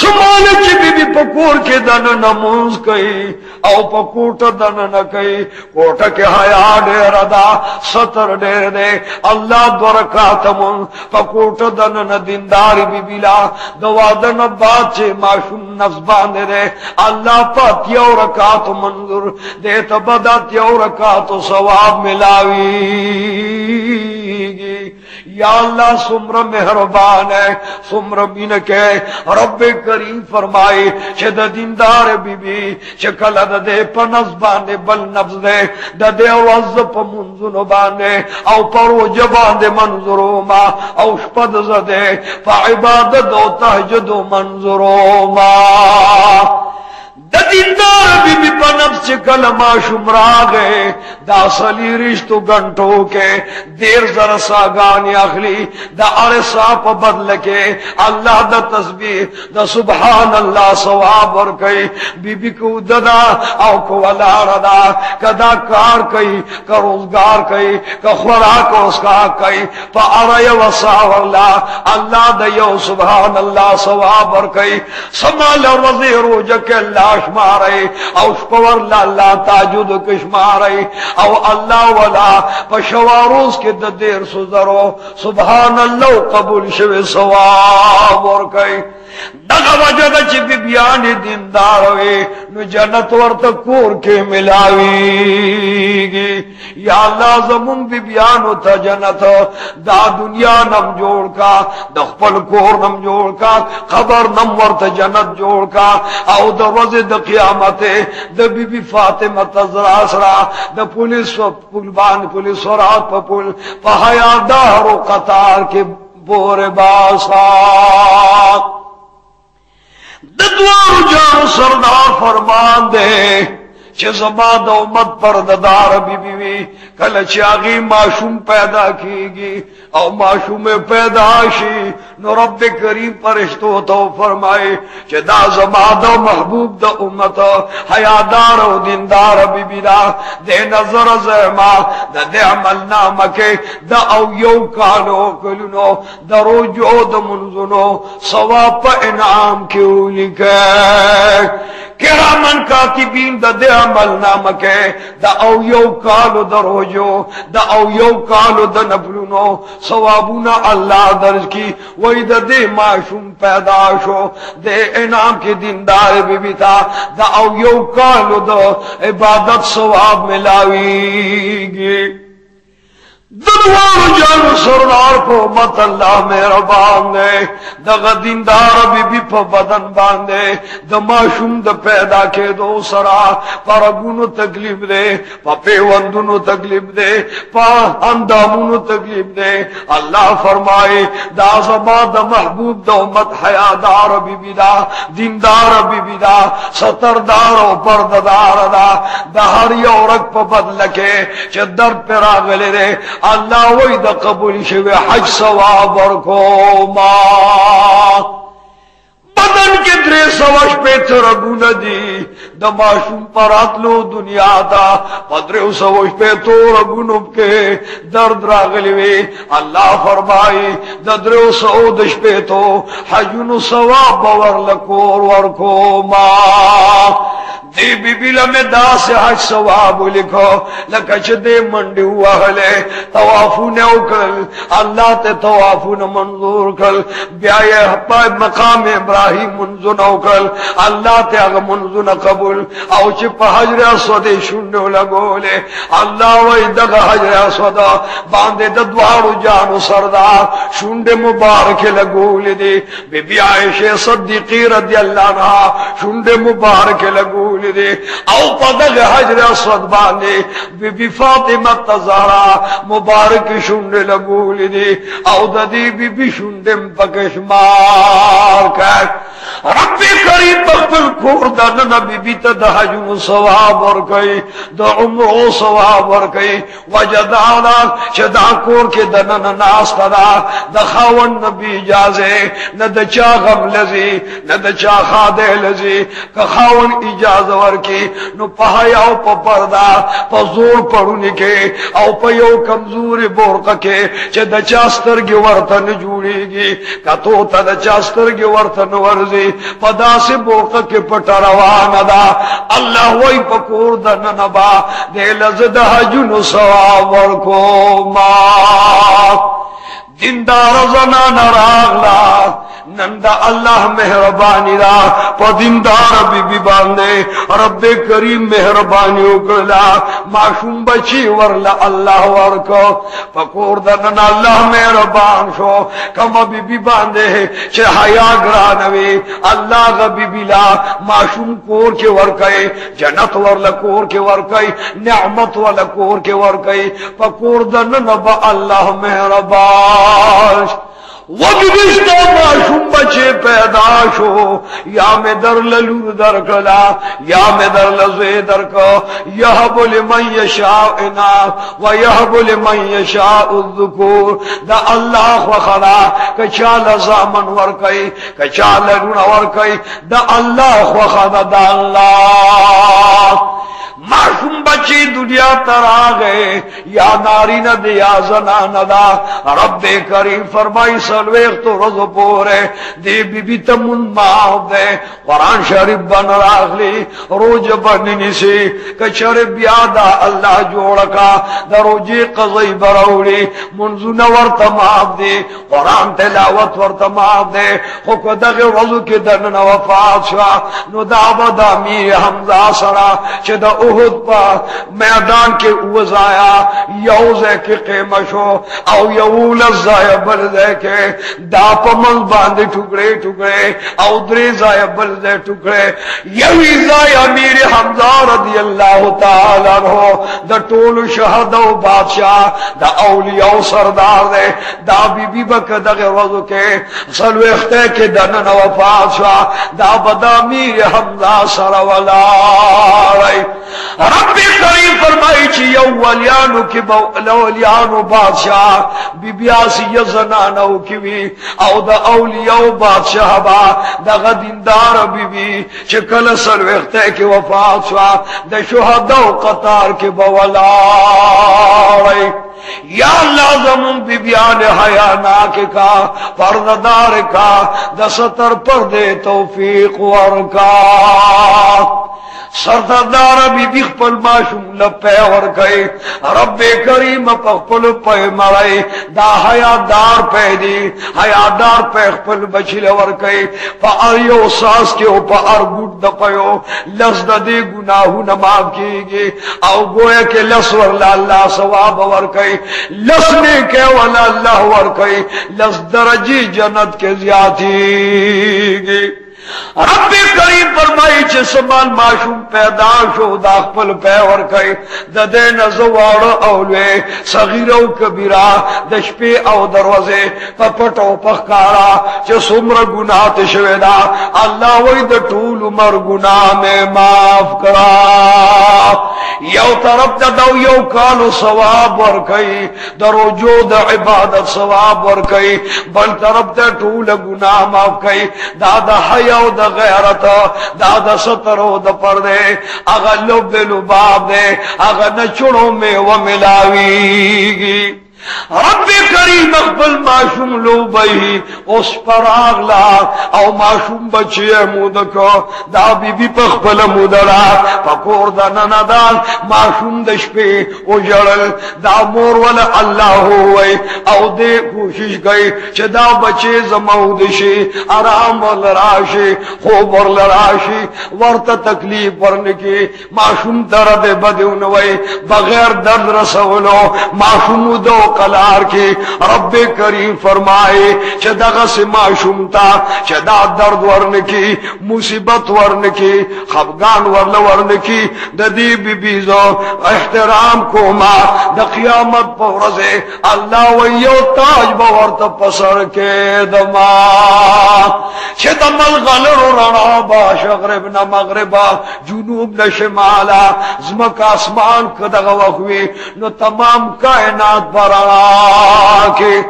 سماله چې بیبي په کور کې دننه مونځ کوي او په کوټه دننه کوي کوټه کې حیا ډېره ده ستر ډېر دی الله دو رکعاته مونځ په کوټه دننه دینداري بیبي لا د واده نه بعد چې ماشوم نفس باندې دی الله په اتیاو رکعاتو منظور دی ته به د اتیاو رکعاتو ثواب ملاویږي یا اللہ سمر مہربان ہے سمر بین کے رب کریم فرمائے چد دیندار بی بی چکل دے پنس باندے بل نفس دے دے وز پا منزنو باندے او پرو جباندے منظرو ما او شپد زدے پا عبادت و تحجد و منظرو ما دا دیندار بی بی پا نفس چکل ما شمرا گئے دا صلی رشتو گھنٹوں کے دیر زر ساگانی اخلی دا عرصا پا بدل کے اللہ دا تسبیح دا سبحان اللہ ثواب ورکئی بی بی کو ددا او کو ولار دا کدا کار کئی کا روزگار کئی کا خوراک اس کا کئی پا عرص وصاو اللہ دا یو سبحان اللہ ثواب ورکئی سمال وزیر ہو جکے اللہ شمارے او شپور لالا تاجد کشمارے او اللہ والا پشواروز کے دیر سزرو سبحان اللہ قبول شوی ثواب ورکئی دغه وجه ده چې بیبیانې دیندار وي نو جنت ورته کور کې ملاویږي یا الله زمون بیبیانو ته جنت دا دنیا نم جوړ کا د خپل کور نم جوړ کا خبر نم ورته جنت جوړ کا او د ورځې د قیامت د بیبي فاطمه تزرا سره د پولیس پل باندې پولیس ورات په پل په حیادار او قطار کې بور باسا ددوارو جانو سردار فرمان دے چه زما دا امت پرددار بی بی وی کل چاگی معشوم پیدا کیگی او معشوم پیدا شی نو رب کریم پرشتو تو فرمائے چه دا زما دا محبوب دا امت حیادار و دیندار بی بی دا دے نظر زیما دا دے عمل نامکے دا او یو کالو کلنو دا روجو دا منزنو ثواب پا انعام کیو لکے کرامن کاتبین دا دے عمل نامکے دا او یو کالو دا روجو دا او یو کالو دا نبلونو ثوابونا اللہ درج کی وہی دا دے معشوم پیدا شو دے انعام کی دیندار بی بی تا دا او یو کالو دا عبادت ثواب ملاویگی دنوار جانو سردار کو مت اللہ مہربان دے دا دیندار بی بی پا بدن باندے دا معشوم دا پیدا کے دو سرا پا رگونو تکلیف دے پا پیوندونو تکلیف دے پا اندامونو تکلیف دے اللہ فرمائے دا زما دا محبوب دا امت حیادار بی بی دا دیندار بی بی دا ستردار و پرددار دا دا ہر یورک پا بدلکے چه در پر آگلے دے اللہ وی دا قبول شوی حج ثواب ورکو ما بدن کے درے سوش پیت رگون دی دا معشوم پراتلو دنیا دا پدرے سوش پیتو رگونو کے درد راغلیوی اللہ فرمائی دا درے سودش پیتو حجونو ثواب ورلکور ورکو ما دی بی بی لمیں دا سے حج ثواب لکھو لکچ دے منڈی ہوا حلے توافون اکل اللہ تے توافون منظور کل بیائے مقام ابراہیم منزن اکل اللہ تے اگر منزن قبول او چپ حجر اسود شنو لگولے اللہ وی دغ حجر اسود باندے ددوارو جانو سردار شنڈ مبارک لگولے دی بی بی عائشہ صدیقی رضی اللہ عنہ شنڈ مبارک لگولے دے او پدغ حجر اسود باندے بی بی فاطمہ تزہرا مبارک شنڈ لگولے دے او ددی بی بی شنڈم پکشمار کر رب کریم بخبل کور دن بی بی تدہجن ثواب ورکئی دا عمرو ثواب ورکئی وجدانا چدا کور کے دنن ناس تدا دا خاون نبی اجازے نہ دا چا غم لزی نہ دا چا خادے لزی کہ خاون اجازہ ور کی نو پہیا او پا پردا پا زور پڑھنے کے او پا یو کمزور بورقا کے چه دا چاستر گی ورطن جوڑی گی کتو تا دا چاستر گی ورطن ورزی پا دا سے بورقا کے پٹا روانا دا اللہ وی پا کور دا ننبا دے لزد حجن سواب ورکو ما دیندار زنان راغلا نندا اللہ مہربانی را پا دیندار بی بی باندے رب کریم مہربانی اکرلا معشوم بچی ورلا اللہ ورکو پا کوردنن اللہ مہربان شو کم بی بی باندے چے حیا گرانوی اللہ غ بی بی لا معشوم کور کے ورکے جنت ورلا کور کے ورکے نعمت ورلا کور کے ورکے پا کوردنن با اللہ مہربان وگرشتہ معشوم بچے پیدا شو یا میں در للو در کلا یا میں در لزے در کا یہب لمن یشاء اناث و یہب لمن یشاء الذکور دا اللہ وخلا کچال زامن ورکئی کچال لون ورکئی دا اللہ وخلا دا اللہ معشوم بچی دنیا ترا گئے یا ناری نہ دے یا زنان دا رب کریم فرمائی سلویخ تو رضو پورے دے بی بی تمن معاف دے قرآن شریف بن راغلی روج بننی سے کچر بیادا اللہ جوڑکا دا روجی قضی بروڑی منزون ورط معاف دے قرآن تلاوت ورط معاف دے خوک دغی رضو کی دنن وفات شا نو دا بدا میر حمزہ سرا چھ دا احد پا میدان کے اوزایا یوزے کے قیمشو او یولزایا بلدے کے دا پا من باندے ٹکڑے ٹکڑے او دریزایا بلدے ٹکڑے یوزایا امیر حمزہ رضی اللہ تعالیٰ عنہ دا طول شہد و بادشاہ دا اولیاء و سردار دے دا بی بی بکدغ رضو کے سلو اختے کے دنن وفات شاہ دا بدا امیر حمزہ سرولا رئی رب کریم فرمائی چی اولیانو کی اولیانو بادشاہ بی بیاسی یزنانو کیوی او دا اولیاء بادشاہ با دا غدیندار بی بی چکل سلوختے کی وفات شوا دا شہدہ و قطار کی بولائی یا اللہ زمون بی بیان حیاناک کا پرددار کا دا ستر پردے توفیق ورکا سردار بی بی خپل معشوم لپے ورکئی رب کریم خپل پے مرائی دا حیادار پے دی حیادار پے خپل بچل ورکئی پا اریو ساس کے او پا ارگوٹ دپیو لس دا دی گناہو نماب کی گی او گویا کے لس ورلا اللہ ثواب ورکئی لس نے کے والا اللہ ورکئی لس درجی جنت کے زیادی گی رب کریم فرمائی چھ سمان معشوم پیدا شو دا خپل پے ورکئی دا دین زوار اولوے صغیر و کبیرہ دشپی او دروازے پپٹ و پخکارا چھ سمر گناہ تشویدہ اللہ وی دا طول عمر گناہ میں معاف کرا یو طرف دا دو یو کالو ثواب ورکئی دا رجوع دا عبادت ثواب ورکئی بل طرف دا طول گناہ معاف کئی دا دا حیاء دا غیرت دا دا ستر و دا پردے اگا لب لباب دے اگا نچڑوں میں و ملاویگی رب کریم اقبل معشوم لو بئی اس پر آغلا او معشوم بچی مودکو دا بی بی پخبل مودلا پکور دا نندان معشوم دشپی او جڑل دا مور والا اللہ ہوئی او دے کوشش گئی چه دا بچی زمودشی آرام ورلراشی خوب ورلراشی ورطا تکلیف ورنکی معشوم درد بدونوئی بغیر درد رسولو معشوم دو قلار کی رب کریم فرمائے چدغ سے معشوم تا چدا درد ورن کی مصیبت ورن کی خفگان ورن کی ددی بی بیزو احترام کو ما دا قیامت پورزے اللہ ویو تاج باورت پسر کے دما چدم الغلر رنا با شغرب نا مغربا جنوب نا شمالا زمک آسمان کدغ وخوی نو تمام کائنات برا کہ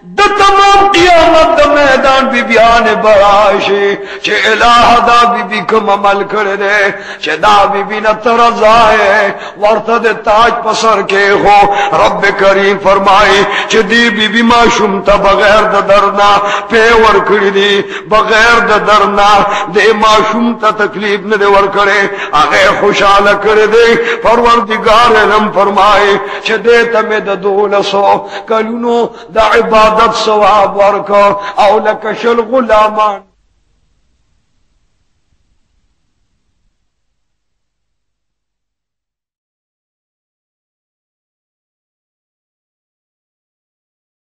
د تمام قیامت د میدان بیبیان براشي چې الہ دا بیبی کوم عمل کړی دی چې دا بیبی نه ترځای ورته د تاج په سر کې هو رب کریم فرمایي چې دی بیبی معصوم ته بغیر د درنا په ور کړی دی بغیر د درنا د معصوم ته تکلیف نه دی ور کړی هغه خوشاله کړی دی پروردگار علم فرمایي چې دې ته مې د 1200 کلونو د عبادت ثواب ورکو او لکشل غلامان